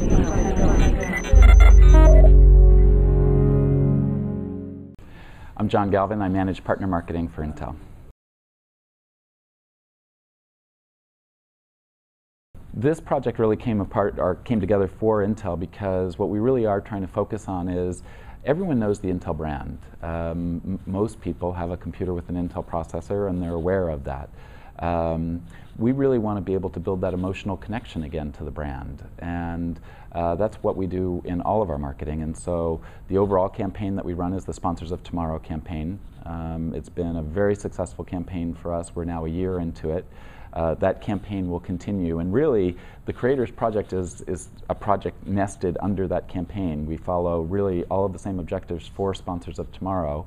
I'm John Galvin. I manage partner marketing for Intel. This project really came together for Intel because what we really are trying to focus on is everyone knows the Intel brand. Most people have a computer with an Intel processor and they're aware of that. We really want to be able to build that emotional connection again to the brand, and that's what we do in all of our marketing. And so the overall campaign that we run is the Sponsors of Tomorrow campaign. It's been a very successful campaign for us. We're now a year into it. That campaign will continue, and really the Creators Project is a project nested under that campaign. We follow really all of the same objectives for Sponsors of Tomorrow.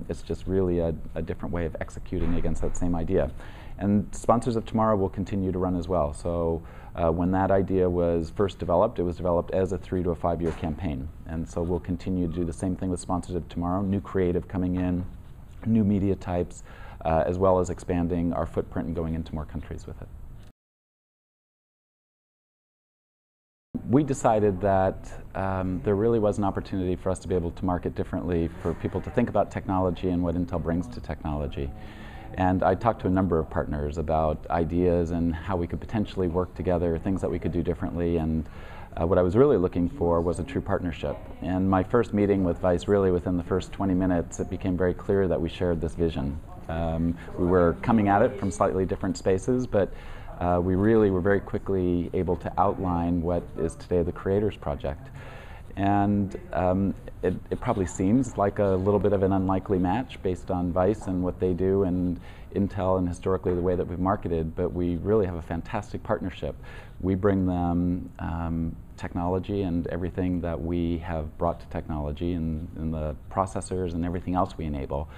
It's just really a different way of executing against that same idea. And Sponsors of Tomorrow will continue to run as well. So when that idea was first developed, it was developed as a 3 to 5 year campaign. And so we'll continue to do the same thing with Sponsors of Tomorrow, new creative coming in, new media types, as well as expanding our footprint and going into more countries with it. We decided that there really was an opportunity for us to be able to market differently, for people to think about technology and what Intel brings to technology. And I talked to a number of partners about ideas and how we could potentially work together, things that we could do differently, and what I was really looking for was a true partnership. And my first meeting with Vice, really within the first 20 minutes, it became very clear that we shared this vision. We were coming at it from slightly different spaces, but we really were very quickly able to outline what is today the Creators Project. And it probably seems like a little bit of an unlikely match based on Vice and what they do and Intel and historically the way that we've marketed, but we really have a fantastic partnership. We bring them technology and everything that we have brought to technology and the processors and everything else we enable.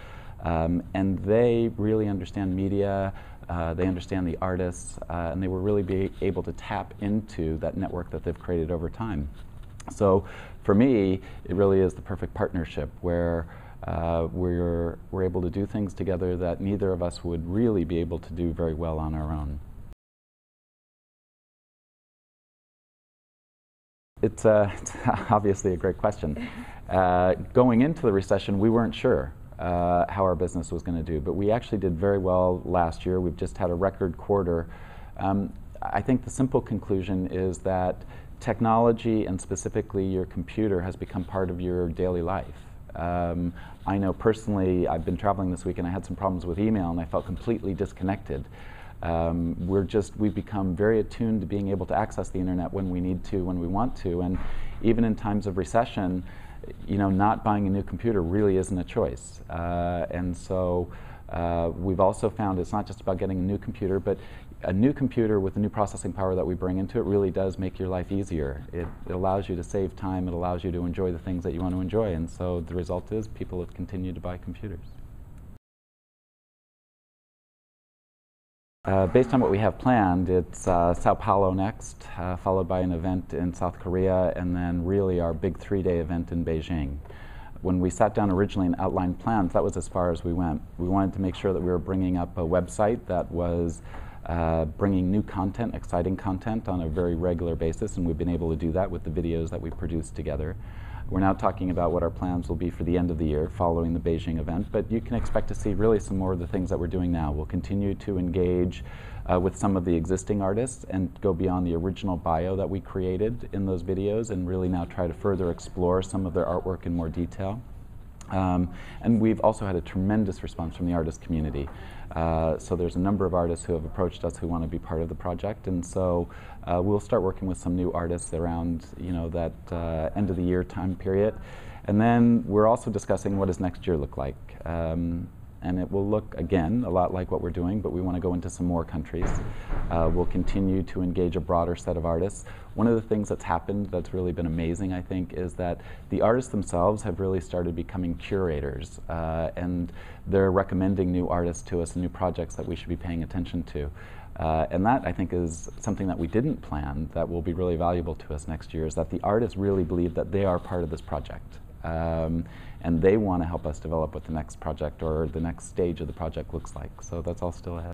And they really understand media, they understand the artists, and they will really be able to tap into that network that they've created over time. So for me, it really is the perfect partnership where we're able to do things together that neither of us would really be able to do very well on our own. It's obviously a great question. Going into the recession, we weren't sure how our business was going to do, but we actually did very well last year. We've just had a record quarter. I think the simple conclusion is that technology, and specifically your computer, has become part of your daily life. I know personally, I've been traveling this week and I had some problems with email and I felt completely disconnected. We've become very attuned to being able to access the internet when we need to, when we want to, and even in times of recession, you know, not buying a new computer really isn't a choice. And so we've also found it's not just about getting a new computer, but a new computer with the new processing power that we bring into it really does make your life easier. It allows you to save time, it allows you to enjoy the things that you want to enjoy, and so the result is people have continued to buy computers. Based on what we have planned, it's Sao Paulo next, followed by an event in South Korea, and then really our big 3-day event in Beijing. When we sat down originally and outlined plans, that was as far as we went. We wanted to make sure that we were bringing up a website that was bringing new content, exciting content on a very regular basis, and we've been able to do that with the videos that we produced together. We're now talking about what our plans will be for the end of the year following the Beijing event, but you can expect to see really some more of the things that we're doing now. We'll continue to engage with some of the existing artists and go beyond the original bio that we created in those videos and really now try to further explore some of their artwork in more detail. And we've also had a tremendous response from the artist community. So there's a number of artists who have approached us who want to be part of the project, and so we'll start working with some new artists around, you know, that end of the year time period. And then we're also discussing what does next year look like. And it will look, again, a lot like what we're doing, but we want to go into some more countries. We'll continue to engage a broader set of artists. One of the things that's happened that's really been amazing, I think, is that the artists themselves have really started becoming curators, and they're recommending new artists to us and new projects that we should be paying attention to. And that, I think, is something that we didn't plan that will be really valuable to us next year, is that the artists really believe that they are part of this project. And they want to help us develop what the next project or the next stage of the project looks like. So that's all still ahead.